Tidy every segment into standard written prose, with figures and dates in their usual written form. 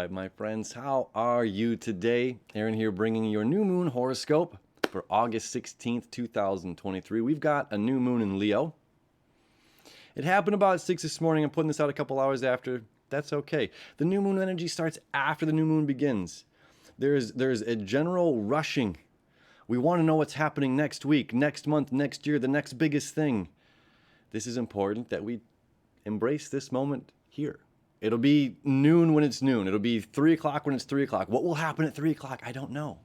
Tribe, my friends. How are you today? Aaron here bringing your new moon horoscope for August 16th, 2023. We've got a new moon in Leo. It happened about 6 this morning. I'm putting this out a couple hours after. That's okay. The new moon energy starts after the new moon begins. There's a general rushing. We want to know what's happening next week, next month, next year, the next biggest thing. This is important that we embrace this moment here. It'll be noon when it's noon. It'll be 3 o'clock when it's 3 o'clock. What will happen at 3 o'clock? I don't know.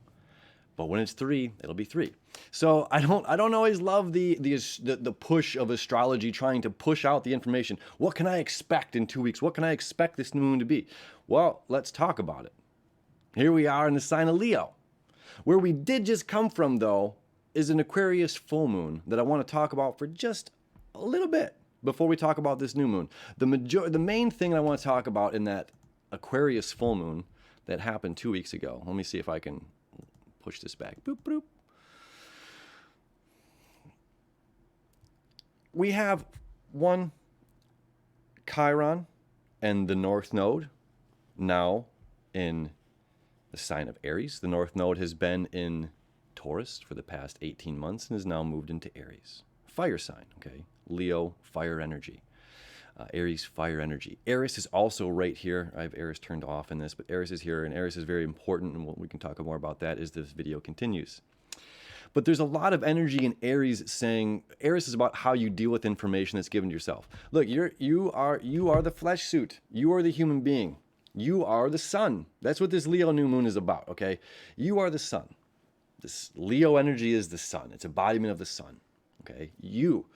But when it's 3, it'll be 3. So I don't always love the push of astrology, trying to push out the information. What can I expect in 2 weeks? What can I expect this new moon to be? Well, let's talk about it. Here we are in the sign of Leo. Where we did just come from, though, is an Aquarius full moon that I want to talk about for just a little bit before we talk about this new moon. The main thing I want to talk about in that Aquarius full moon that happened 2 weeks ago. Let me see if I can push this back. Boop, boop. We have one Chiron and the North Node now in the sign of Aries. The North Node has been in Taurus for the past 18 months and has now moved into Aries. Fire sign, okay? Leo, fire energy. Aries, fire energy. Aries is also right here. I have Aries turned off in this, but Aries is here, and Aries is very important, and we can talk more about that as this video continues. But there's a lot of energy in Aries saying, Aries is about how you deal with information that's given to yourself. Look, you are the flesh suit. You are the human being. You are the sun. That's what this Leo new moon is about, okay? You are the sun. This Leo energy is the sun. It's embodiment of the sun, okay? You.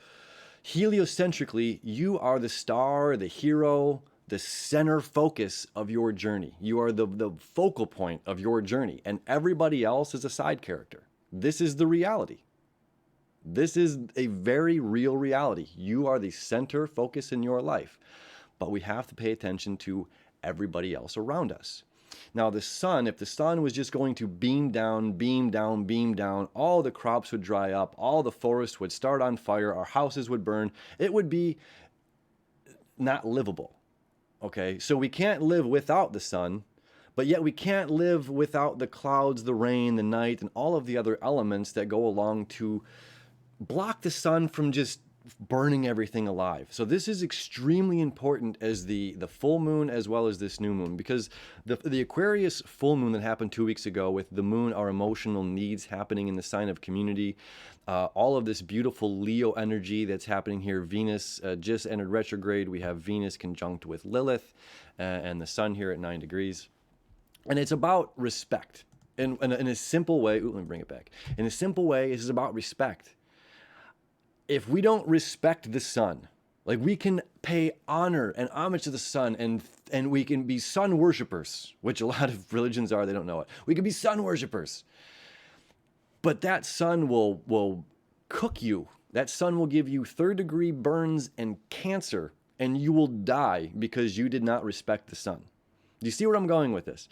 Heliocentrically, you are the star, the hero, the center focus of your journey. You are the focal point of your journey, and everybody else is a side character. This is the reality. This is a very real reality. You are the center focus in your life, but we have to pay attention to everybody else around us. Now, the sun, if the sun was just going to beam down, beam down, beam down, all the crops would dry up, all the forests would start on fire, our houses would burn, it would be not livable, okay? So we can't live without the sun, but yet we can't live without the clouds, the rain, the night, and all of the other elements that go along to block the sun from just burning everything alive. So this is extremely important as the full moon as well as this new moon, because the Aquarius full moon that happened 2 weeks ago with the moon, our emotional needs happening in the sign of community, all of this beautiful Leo energy that's happening here. Venus just entered retrograde. We have Venus conjunct with Lilith and the sun here at 9 degrees. And it's about respect. In a simple way, let me bring it back. In a simple way, this is about respect. If we don't respect the sun, like we can pay honor and homage to the sun, and we can be sun worshipers, which a lot of religions are, they don't know it. We can be sun worshipers. But that sun will cook you. That sun will give you 3rd degree burns and cancer, and you will die because you did not respect the sun. Do you see where I'm going with this?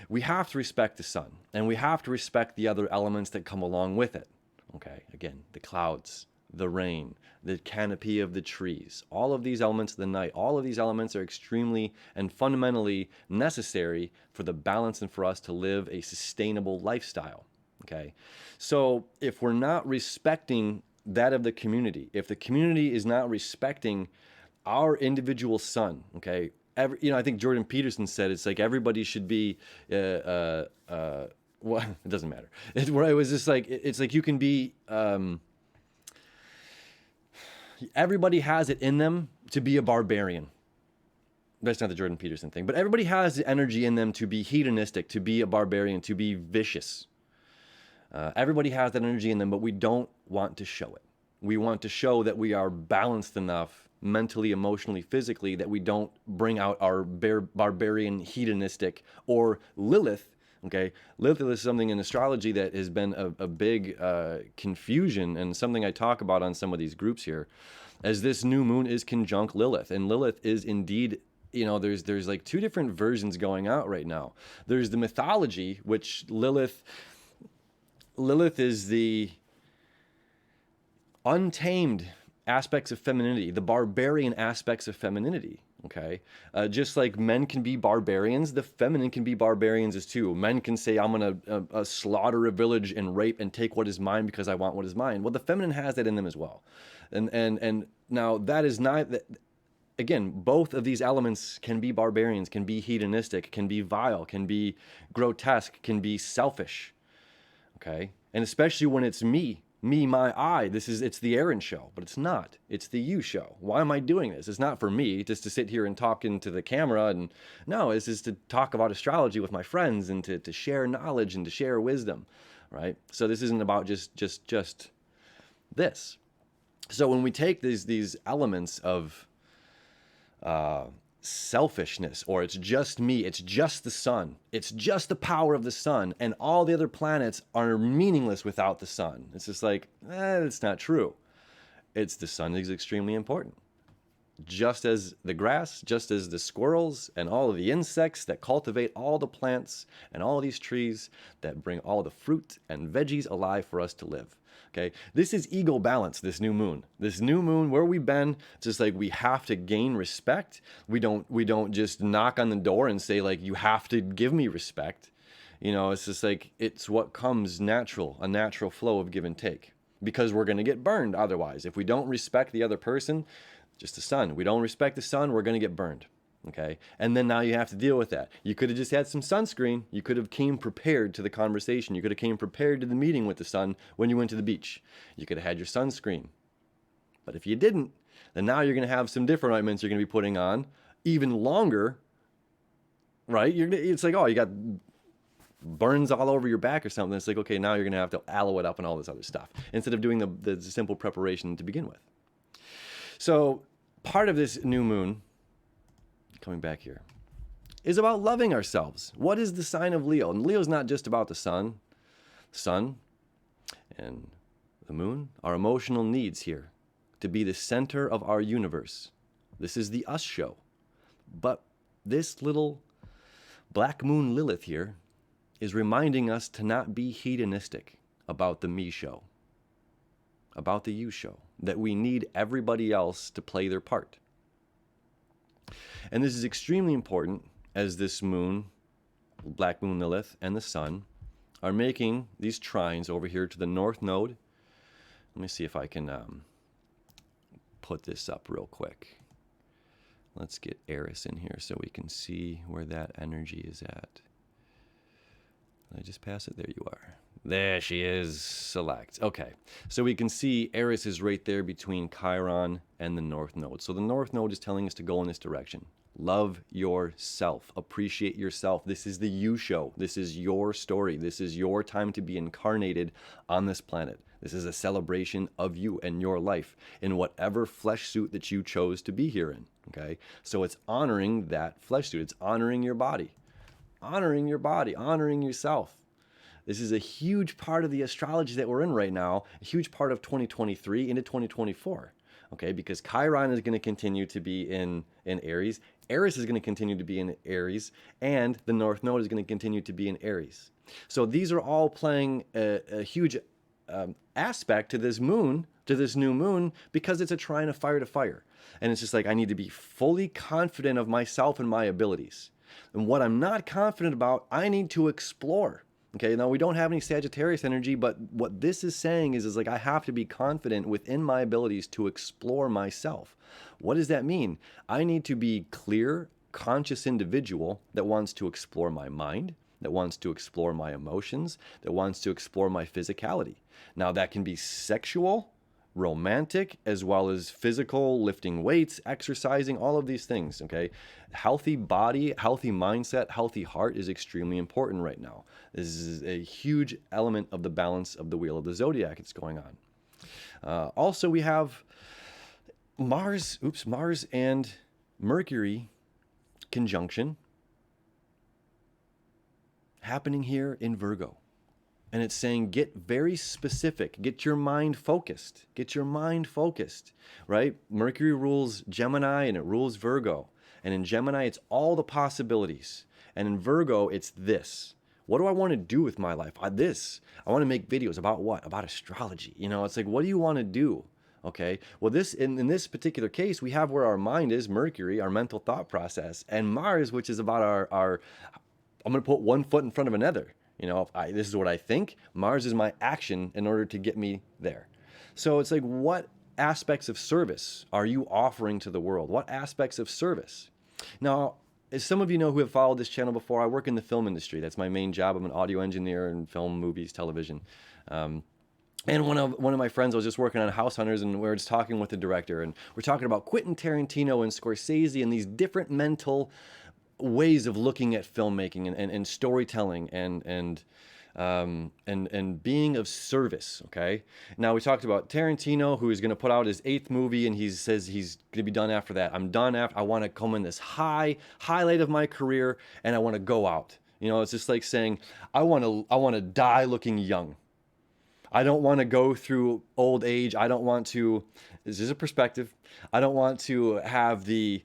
We have to respect the sun, and we have to respect the other elements that come along with it. Okay, again, the clouds, the rain, the canopy of the trees, all of these elements of the night, all of these elements are extremely and fundamentally necessary for the balance and for us to live a sustainable lifestyle, okay? So if we're not respecting that of the community, if the community is not respecting our individual sun, okay? I think Jordan Peterson said it's like everybody should be, well, it doesn't matter. It was just like, it's like you can be, everybody has it in them to be a barbarian. That's not the Jordan Peterson thing, but everybody has the energy in them to be hedonistic, to be a barbarian, to be vicious. Everybody has that energy in them, but we don't want to show it. We want to show that we are balanced enough mentally, emotionally, physically, that we don't bring out our barbarian, hedonistic, or Lilith. Okay, Lilith is something in astrology that has been a big confusion, and something I talk about on some of these groups here, as this new moon is conjunct Lilith, and Lilith is indeed, there's like 2 different versions going out right now. There's the mythology, which Lilith is the untamed aspects of femininity, the barbarian aspects of femininity. Okay. Just like men can be barbarians, the feminine can be barbarians as too. Men can say, I'm going to slaughter a village and rape and take what is mine because I want what is mine. Well, the feminine has that in them as well. And now that is not, again, both of these elements can be barbarians, can be hedonistic, can be vile, can be grotesque, can be selfish. Okay. And especially when it's me, my, I. It's the Aaron show, but it's not. It's the you show. Why am I doing this? It's not for me just to sit here and talk into the camera. And no, this is to talk about astrology with my friends and to share knowledge and to share wisdom, right? So this isn't about just this. So when we take these elements of selfishness, or it's just me, it's just the sun, it's just the power of the sun, and all the other planets are meaningless without the sun. It's just like, it's not true. It's the sun is extremely important. Just as the grass, just as the squirrels and all of the insects that cultivate all the plants and all of these trees that bring all the fruit and veggies alive for us to live. Okay, this is ego balance, this new moon. This new moon, where we've been, it's just like we have to gain respect. We don't just knock on the door and say, like, you have to give me respect. You know, it's just like, it's what comes natural, a natural flow of give and take. Because we're going to get burned otherwise. If we don't respect the other person, just the sun. We don't respect the sun, we're going to get burned. Okay. And then now you have to deal with that. You could have just had some sunscreen. You could have came prepared to the conversation. You could have came prepared to the meeting with the sun when you went to the beach. You could have had your sunscreen. But if you didn't, then now you're going to have some different ointments you're going to be putting on even longer, right? It's like, oh, you got burns all over your back or something. It's like, okay, now you're going to have to aloe it up and all this other stuff instead of doing the simple preparation to begin with. So part of this new moon, coming back here, is about loving ourselves. What is the sign of Leo? And Leo's not just about the sun and the moon, our emotional needs here, to be the center of our universe. This is the us show. But this little black moon Lilith here is reminding us to not be hedonistic about the me show, about the you show, that we need everybody else to play their part. And this is extremely important as this moon, black moon Lilith, and the sun are making these trines over here to the north node. Let me see if I can put this up real quick. Let's get Eris in here so we can see where that energy is at. Did I just pass it? There you are. There she is. Select. Okay. So we can see Eris is right there between Chiron and the North Node. So the North Node is telling us to go in this direction. Love yourself. Appreciate yourself. This is the you show. This is your story. This is your time to be incarnated on this planet. This is a celebration of you and your life in whatever flesh suit that you chose to be here in. Okay? So it's honoring that flesh suit. It's honoring your body. Honoring your body. Honoring yourself. This is a huge part of the astrology that we're in right now, a huge part of 2023 into 2024, okay? Because Chiron is going to continue to be in Aries, Eris is going to continue to be in Aries, and the North Node is going to continue to be in Aries. So these are all playing a huge aspect to this moon, to this new moon, because it's a trine of fire to fire. And it's just like, I need to be fully confident of myself and my abilities. And what I'm not confident about, I need to explore. Okay, now we don't have any Sagittarius energy, but what this is saying is like I have to be confident within my abilities to explore myself. What does that mean? I need to be clear, conscious individual that wants to explore my mind, that wants to explore my emotions, that wants to explore my physicality. Now that can be sexual, romantic, as well as physical, lifting weights, exercising, all of these things, okay? Healthy body, healthy mindset, healthy heart is extremely important right now. This is a huge element of the balance of the wheel of the zodiac that's going on. Also, we have Mars and Mercury conjunction happening here in Virgo. And it's saying, get very specific, get your mind focused, right? Mercury rules Gemini and it rules Virgo. And in Gemini, it's all the possibilities. And in Virgo, it's this. What do I want to do with my life? I want to make videos about what? About astrology. You know, it's like, what do you want to do? Okay. Well, this in this particular case, we have where our mind is, Mercury, our mental thought process, and Mars, which is about our I'm going to put one foot in front of another. If this is what I think, Mars is my action in order to get me there. So it's like, what aspects of service are you offering to the world? What aspects of service? Now, as some of you know who have followed this channel before, I work in the film industry. That's my main job. I'm an audio engineer in film, movies, television. And one of my friends, I was just working on House Hunters, and we were just talking with the director, and we're talking about Quentin Tarantino and Scorsese and these different mental ways of looking at filmmaking and storytelling and being of service. Okay. Now we talked about Tarantino, who is going to put out his 8th movie, and he says he's going to be done after that. I'm done after. I want to come in this highlight of my career, and I want to go out. It's just like saying I want to die looking young. I don't want to go through old age. I don't want to, this is a perspective, I don't want to have the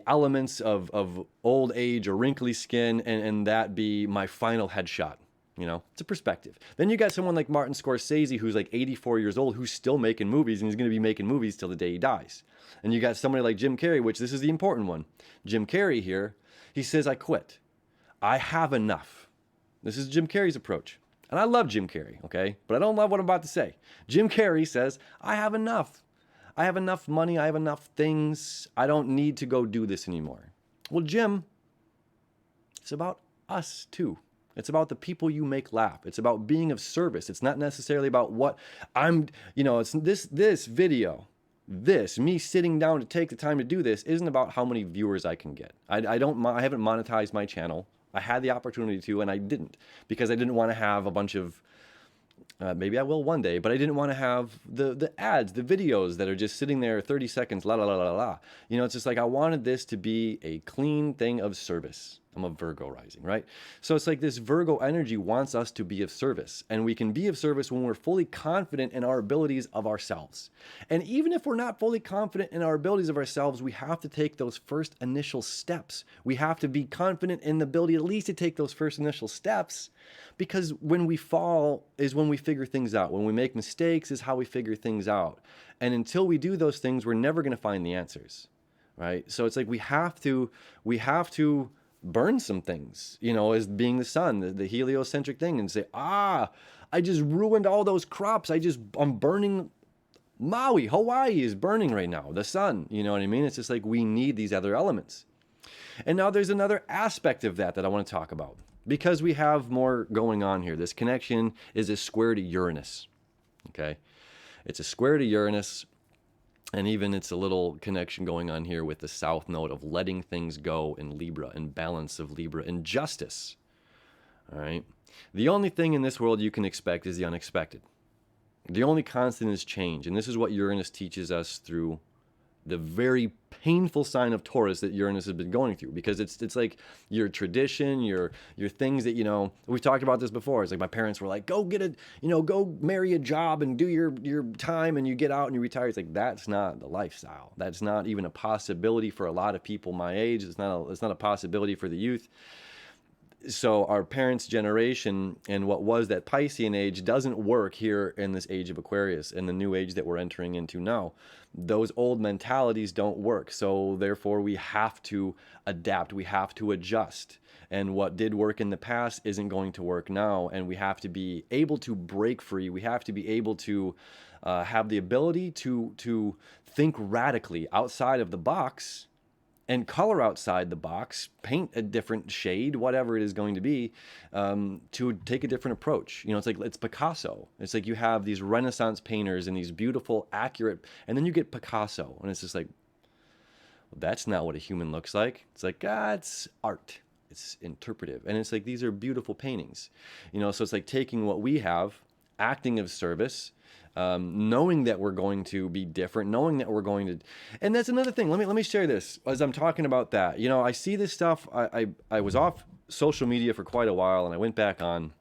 elements of old age or wrinkly skin and that be my final headshot. It's a perspective. Then you got someone like Martin Scorsese, who's like 84 years old, who's still making movies, and he's going to be making movies till the day he dies. And you got somebody like Jim Carrey, which this is the important one. Jim Carrey here, he says, I quit. I have enough. This is Jim Carrey's approach. And I love Jim Carrey, okay? But I don't love what I'm about to say. Jim Carrey says, I have enough. I have enough money. I have enough things. I don't need to go do this anymore. Well, Jim, it's about us too. It's about the people you make laugh. It's about being of service. It's not necessarily about what it's this video, me sitting down to take the time to do this isn't about how many viewers I can get. I haven't monetized my channel. I had the opportunity to, and I didn't, because I didn't want to have a bunch of, maybe I will one day, but I didn't want to have the ads, the videos that are just sitting there 30 seconds, la, la, la, la, la. It's just like I wanted this to be a clean thing of service. I'm a Virgo rising, right? So it's like this Virgo energy wants us to be of service. And we can be of service when we're fully confident in our abilities of ourselves. And even if we're not fully confident in our abilities of ourselves, we have to take those first initial steps. We have to be confident in the ability at least to take those first initial steps, because when we fall is when we figure things out. When we make mistakes is how we figure things out. And until we do those things, we're never going to find the answers, right? So it's like we have to burn some things, as being the sun, the heliocentric thing, and say, I just ruined all those crops. I'm burning Maui, Hawaii is burning right now, the sun, you know what I mean? It's just like we need these other elements. And now there's another aspect of that I want to talk about, because we have more going on here. This connection is a square to Uranus, okay? It's a square to Uranus. And even it's a little connection going on here with the south node of letting things go in Libra, and balance of Libra, and justice. All right. The only thing in this world you can expect is the unexpected. The only constant is change. And this is what Uranus teaches us through the very painful sign of Taurus that Uranus has been going through, because it's like your tradition, your things that, we've talked about this before. It's like my parents were like, go go marry a job and do your time, and you get out and you retire. It's like, that's not the lifestyle. That's not even a possibility for a lot of people my age. It's not a possibility for the youth. So our parents' generation and what was that Piscean age doesn't work here in this age of Aquarius, in the new age that we're entering into now. Those old mentalities don't work. So therefore we have to adapt. We have to adjust. And what did work in the past isn't going to work now. And we have to be able to break free. We have to be able to have the ability to think radically outside of the box, and color outside the box, paint a different shade, whatever it is going to be, to take a different approach. It's Picasso. It's like you have these Renaissance painters and these beautiful, accurate, and then you get Picasso, and it's just like, well, that's not what a human looks like. It's like, it's art. It's interpretive. And it's like, these are beautiful paintings. So it's like taking what we have, acting of service, knowing that we're going to be different, knowing that we're going to, and that's another thing. Let me share this as I'm talking about that. I see this stuff. I was off social media for quite a while, and I went back on,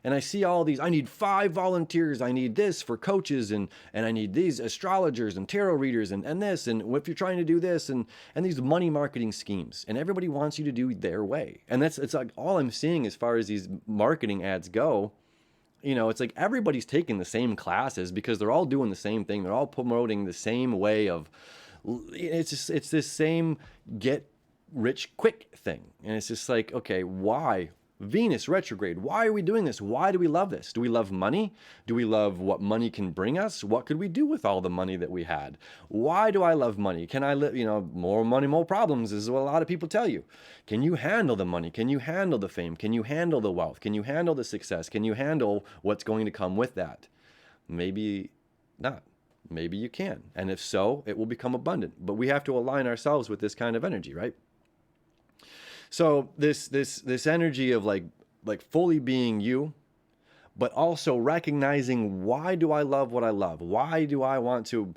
and I see all these. I need 5 volunteers. I need this for coaches, and I need these astrologers and tarot readers, and this, and if you're trying to do this, and these money marketing schemes, and everybody wants you to do their way, and it's like all I'm seeing as far as these marketing ads go. it's like everybody's taking the same classes because they're all doing the same thing. They're all promoting the same way of, it's this same get rich quick thing. And it's just like, okay, why? Venus retrograde. Why are we doing this? Why do we love this? Do we love money? Do we love what money can bring us? What could we do with all the money that we had? Why do I love money? Can I live, more money, more problems is what a lot of people tell you. Can you handle the money? Can you handle the fame? Can you handle the wealth? Can you handle the success? Can you handle what's going to come with that? Maybe not. Maybe you can. And if so, it will become abundant. But we have to align ourselves with this kind of energy, right? So this energy of like fully being you, but also recognizing, why do I love what I love? Why do I want to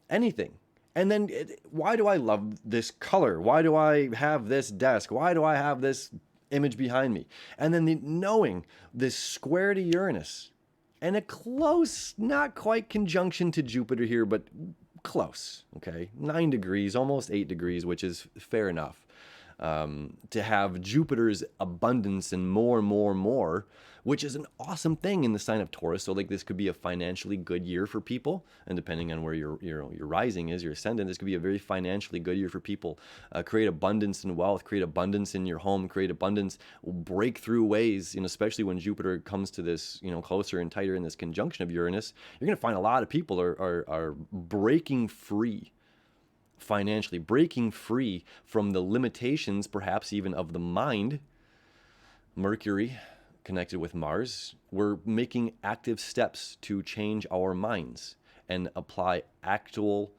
anything? And then why do I love this color? Why do I have this desk? Why do I have this image behind me? And then knowing this square to Uranus and a close, not quite conjunction to Jupiter here, but close, okay? 9 degrees, almost 8 degrees, which is fair enough. To have Jupiter's abundance and more, which is an awesome thing in the sign of Taurus. So like this could be a financially good year for people, and depending on where your rising is, your ascendant, this could be a very financially good year for people. Create abundance in wealth, create abundance in your home, create abundance, breakthrough ways, especially when Jupiter comes to this, closer and tighter in this conjunction of Uranus. You're going to find a lot of people are breaking free financially, breaking free from the limitations, perhaps even of the mind. Mercury connected with Mars, we're making active steps to change our minds and apply actual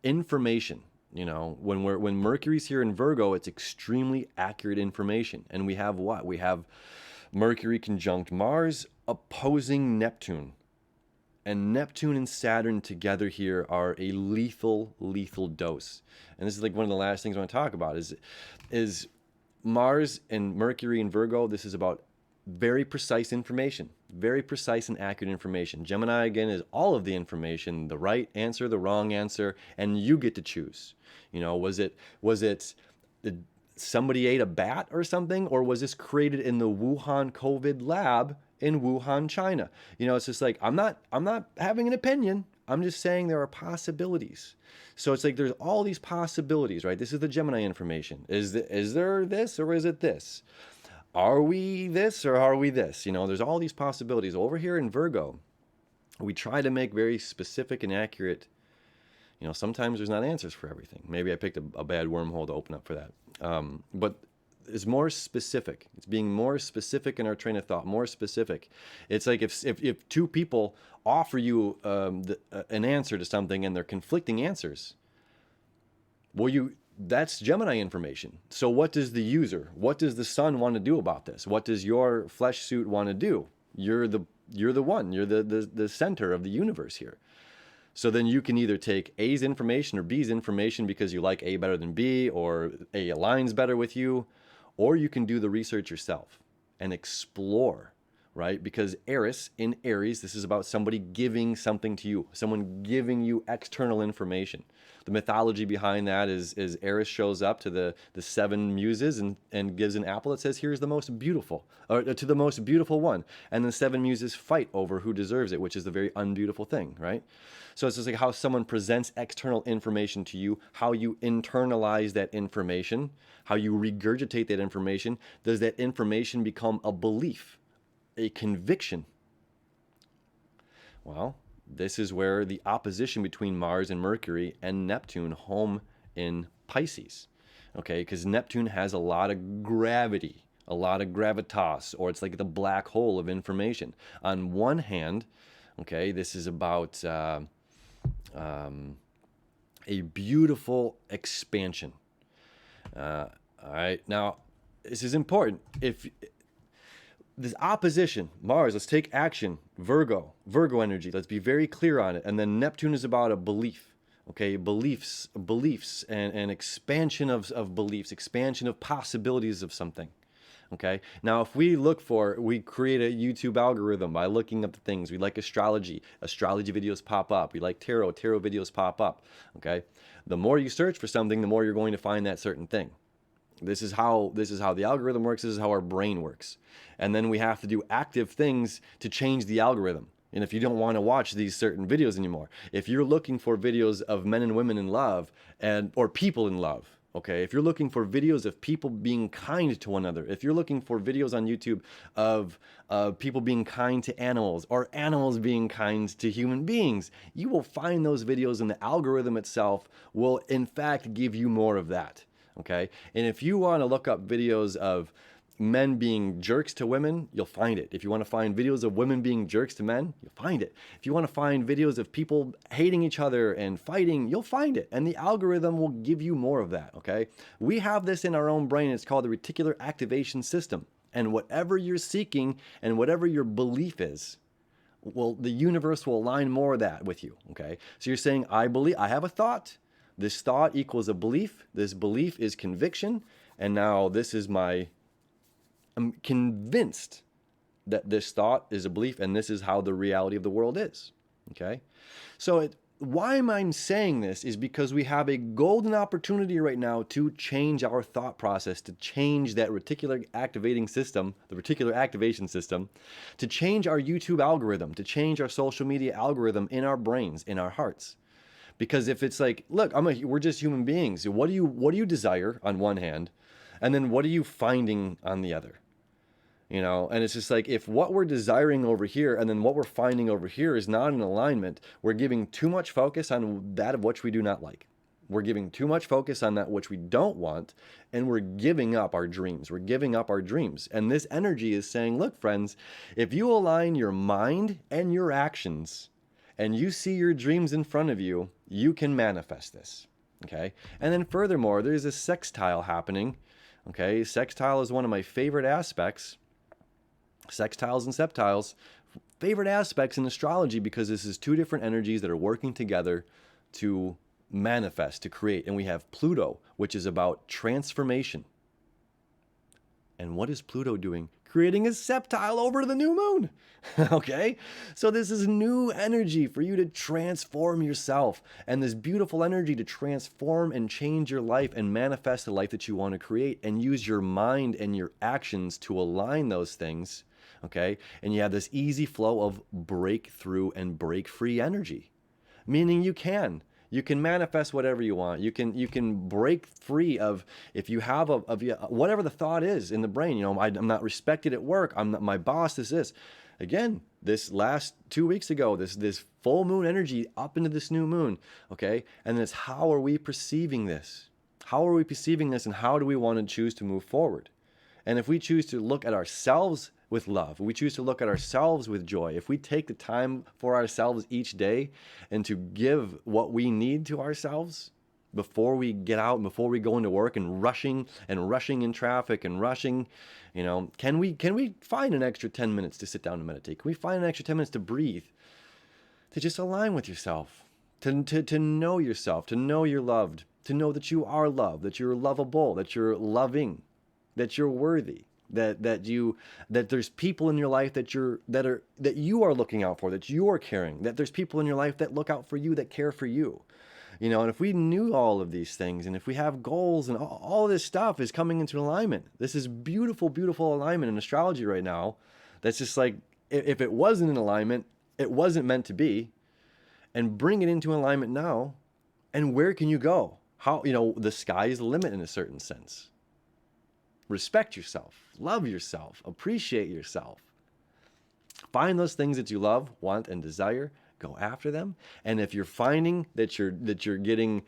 information. When Mercury's here in Virgo, it's extremely accurate information. And we have what? We have Mercury conjunct Mars opposing Neptune. And Neptune and Saturn together here are a lethal dose. And this is like one of the last things I want to talk about is Mars and Mercury and Virgo. This is about very precise information, very precise and accurate information. Gemini, again, is all of the information, the right answer, the wrong answer, and you get to choose. Was it somebody ate a bat or something, or was this created in the Wuhan COVID lab in Wuhan, China? It's just like, I'm not having an opinion. I'm just saying there are possibilities. So it's like there's all these possibilities, right? This is the Gemini information. Is there this or is it this? Are we this or are we this? There's all these possibilities. Over here in Virgo, we try to make very specific and accurate. Sometimes there's not answers for everything. Maybe I picked a bad wormhole to open up for that. But it's more specific. It's being more specific in our train of thought, more specific. It's like if two people offer you an answer to something and they're conflicting answers, well, that's Gemini information. So what does the user, what does the sun want to do about this? What does your flesh suit want to do? You're the one. You're the center of the universe here. So then you can either take A's information or B's information because you like A better than B, or A aligns better with you, or you can do the research yourself and explore, right? Because Eris in Aries, this is about somebody giving something to you, someone giving you external information. The mythology behind that is Eris shows up to the 7 muses and gives an apple that says, here's the most beautiful, or to the most beautiful one. And the 7 muses fight over who deserves it, which is the very unbeautiful thing, right? So it's just like how someone presents external information to you, how you internalize that information, how you regurgitate that information. Does that information become a belief, a conviction? Well, this is where the opposition between Mars and Mercury and Neptune home in Pisces, okay? Because Neptune has a lot of gravity, a lot of gravitas, or it's like the black hole of information. On one hand, okay, this is about a beautiful expansion. All right, now this is important. If this opposition, Mars, let's take action, Virgo energy, let's be very clear on it. And then Neptune is about a belief, okay, beliefs, and expansion of beliefs, expansion of possibilities of something. Okay. Now, if we create a YouTube algorithm by looking up the things. We like astrology videos pop up. We like tarot videos pop up. Okay. The more you search for something, the more you're going to find that certain thing. This is how the algorithm works. This is how our brain works. And then we have to do active things to change the algorithm. And if you don't want to watch these certain videos anymore, if you're looking for videos of men and women in love or people in love, okay, if you're looking for videos of people being kind to one another, if you're looking for videos on YouTube of people being kind to animals or animals being kind to human beings, you will find those videos, and the algorithm itself will in fact give you more of that. Okay, and if you want to look up videos of men being jerks to women, you'll find it. If you want to find videos of women being jerks to men, you'll find it. If you want to find videos of people hating each other and fighting, you'll find it. And the algorithm will give you more of that, okay? We have this in our own brain. It's called the reticular activation system. And whatever you're seeking and whatever your belief is, well, the universe will align more of that with you, okay? So you're saying, I have a thought. This thought equals a belief. This belief is conviction. And now I'm convinced that this thought is a belief, and this is how the reality of the world is, okay? So why am I saying this is because we have a golden opportunity right now to change our thought process, to change that reticular activation system, to change our YouTube algorithm, to change our social media algorithm in our brains, in our hearts. Because if it's like, look, we're just human beings. What do you desire on one hand, and then what are you finding on the other? You know, and it's just like, if what we're desiring over here and then what we're finding over here is not in alignment, we're giving too much focus on that of which we do not like. We're giving too much focus on that which we don't want, and we're giving up our dreams. We're giving up our dreams. And this energy is saying, look, friends, if you align your mind and your actions, and you see your dreams in front of you, you can manifest this, okay? And then furthermore, there's a sextile happening, okay? Sextile is one of my favorite aspects. Sextiles and septiles, favorite aspects in astrology, because this is two different energies that are working together to manifest, to create. And we have Pluto, which is about transformation. And what is Pluto doing? Creating a septile over the new moon. Okay? So this is new energy for you to transform yourself, and this beautiful energy to transform and change your life and manifest the life that you want to create, and use your mind and your actions to align those things. Okay? And you have this easy flow of breakthrough and break free energy, meaning you can manifest whatever you want. You can break free of, if you have whatever the thought is in the brain. You know, I'm not respected at work. I'm not, my boss is this. Again, this last 2 weeks ago, this full moon energy up into this new moon. Okay, and it's, how are we perceiving this? How are we perceiving this, and how do we want to choose to move forward? And if we choose to look at ourselves with love, we choose to look at ourselves with joy, if we take the time for ourselves each day and to give what we need to ourselves before we get out and before we go into work and rushing in traffic and rushing, you know, can we find an extra 10 minutes to sit down and meditate? Can we find an extra 10 minutes to breathe, to just align with yourself, to know yourself, to know you're loved, to know that you are loved, that you're lovable, that you're loving, that you're worthy, that there's people in your life that you are looking out for, that you are caring, that there's people in your life that look out for you, that care for you. You know, and if we knew all of these things, and if we have goals, and all this stuff is coming into alignment, this is beautiful, beautiful alignment in astrology right now. That's just like, if it wasn't in alignment, it wasn't meant to be. And bring it into alignment now, and where can you go? How, you know, the sky is the limit in a certain sense. Respect yourself, love yourself, appreciate yourself. Find those things that you love, want, and desire. Go after them. And if you're finding that you're getting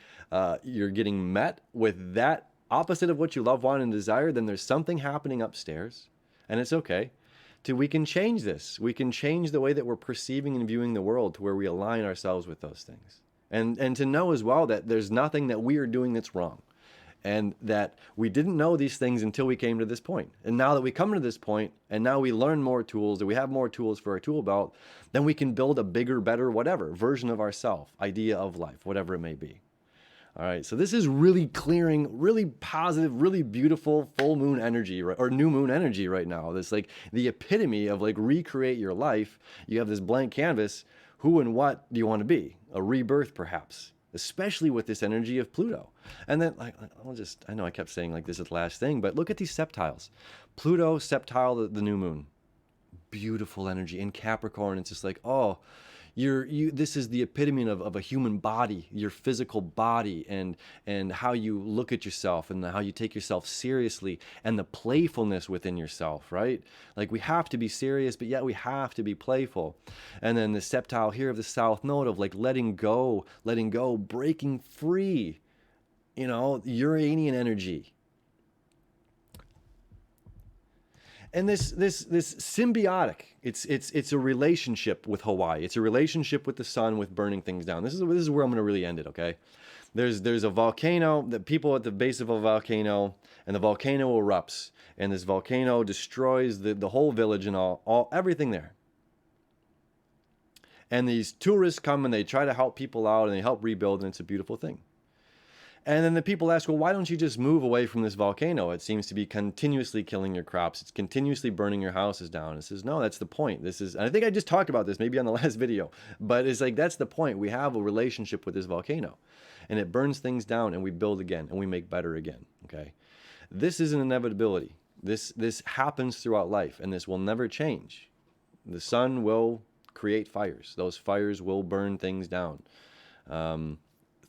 met with that opposite of what you love, want, and desire, then there's something happening upstairs, and it's okay. We can change this. We can change the way that we're perceiving and viewing the world to where we align ourselves with those things, and to know as well that there's nothing that we are doing that's wrong. And that we didn't know these things until we came to this point. And now that we come to this point, and now we learn more tools, or we have more tools for our tool belt, then we can build a bigger, better, whatever version of ourself, idea of life, whatever it may be. All right, so this is really clearing, really positive, really beautiful full moon energy, or new moon energy right now. This like the epitome of like recreate your life. You have this blank canvas. Who and what do you want to be? A rebirth, perhaps. especially with this energy of Pluto. And then, I know I kept saying like this is the last thing, but look at these septiles. Pluto, septile, the new moon. Beautiful energy. In Capricorn, it's just like, oh, this is the epitome of a human body, your physical body, and how you look at yourself and how you take yourself seriously, and the playfulness within yourself, right? Like, we have to be serious, but yet we have to be playful. And then the septile here of the South Node of like letting go, breaking free, Uranian energy. And this symbiotic, it's a relationship with Hawaii. It's a relationship with the sun, with burning things down. This is where I'm going to really end it, okay? There's a volcano, the people at the base of a volcano, and the volcano erupts, and this volcano destroys the whole village and everything there. And these tourists come and they try to help people out and they help rebuild, and it's a beautiful thing. And then the people ask, well, why don't you just move away from this volcano? It seems to be continuously killing your crops. It's continuously burning your houses down. It says, no, that's the point. And I think I just talked about this maybe on the last video, but it's like, that's the point. We have a relationship with this volcano, and it burns things down, and we build again, and we make better again, okay? This is an inevitability. This happens throughout life, and this will never change. The sun will create fires. Those fires will burn things down.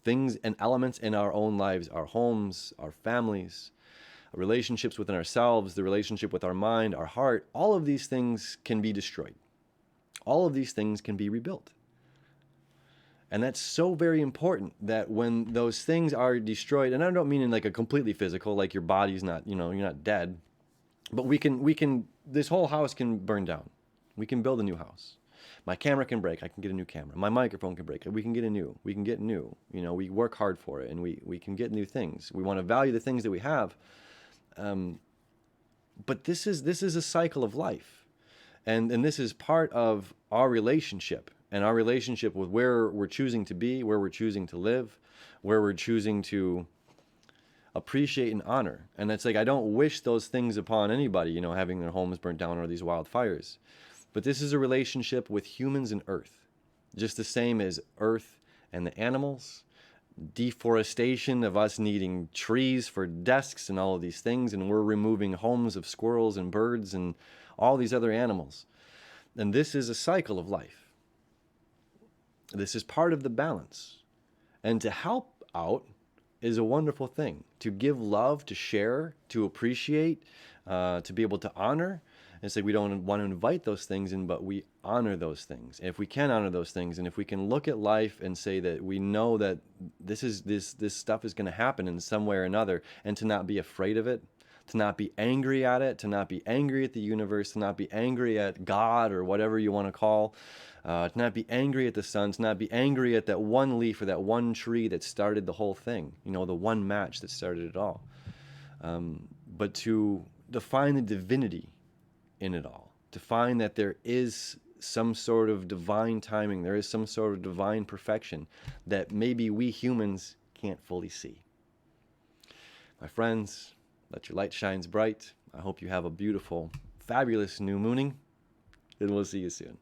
Things and elements in our own lives, our homes, our families, relationships within ourselves, the relationship with our mind, our heart, all of these things can be destroyed. All of these things can be rebuilt. And that's so very important, that when those things are destroyed, and I don't mean in like a completely physical, like your body's not, you're not dead, but we can, this whole house can burn down. We can build a new house. My camera can break, I can get a new camera. My microphone can break, we can get new. We work hard for it, and we can get new things. We want to value the things that we have. But this is a cycle of life. And this is part of our relationship, and our relationship with where we're choosing to be, where we're choosing to live, where we're choosing to appreciate and honor. And it's like, I don't wish those things upon anybody, having their homes burnt down or these wildfires. But this is a relationship with humans and Earth, just the same as Earth and the animals, deforestation of us needing trees for desks and all of these things, and we're removing homes of squirrels and birds and all these other animals. And this is a cycle of life. This is part of the balance. And to help out is a wonderful thing. To give love, to share, to appreciate, to be able to honor. And say we don't want to invite those things in, but we honor those things. And if we can honor those things, and if we can look at life and say that we know that this stuff is going to happen in some way or another, and to not be afraid of it, to not be angry at it, to not be angry at the universe, to not be angry at God or whatever you want to call, to not be angry at the sun, to not be angry at that one leaf or that one tree that started the whole thing, the one match that started it all. But to find the divinity in it all, to find that there is some sort of divine timing, there is some sort of divine perfection that maybe we humans can't fully see. My friends, let your light shine bright. I hope you have a beautiful, fabulous new mooning, and we'll see you soon.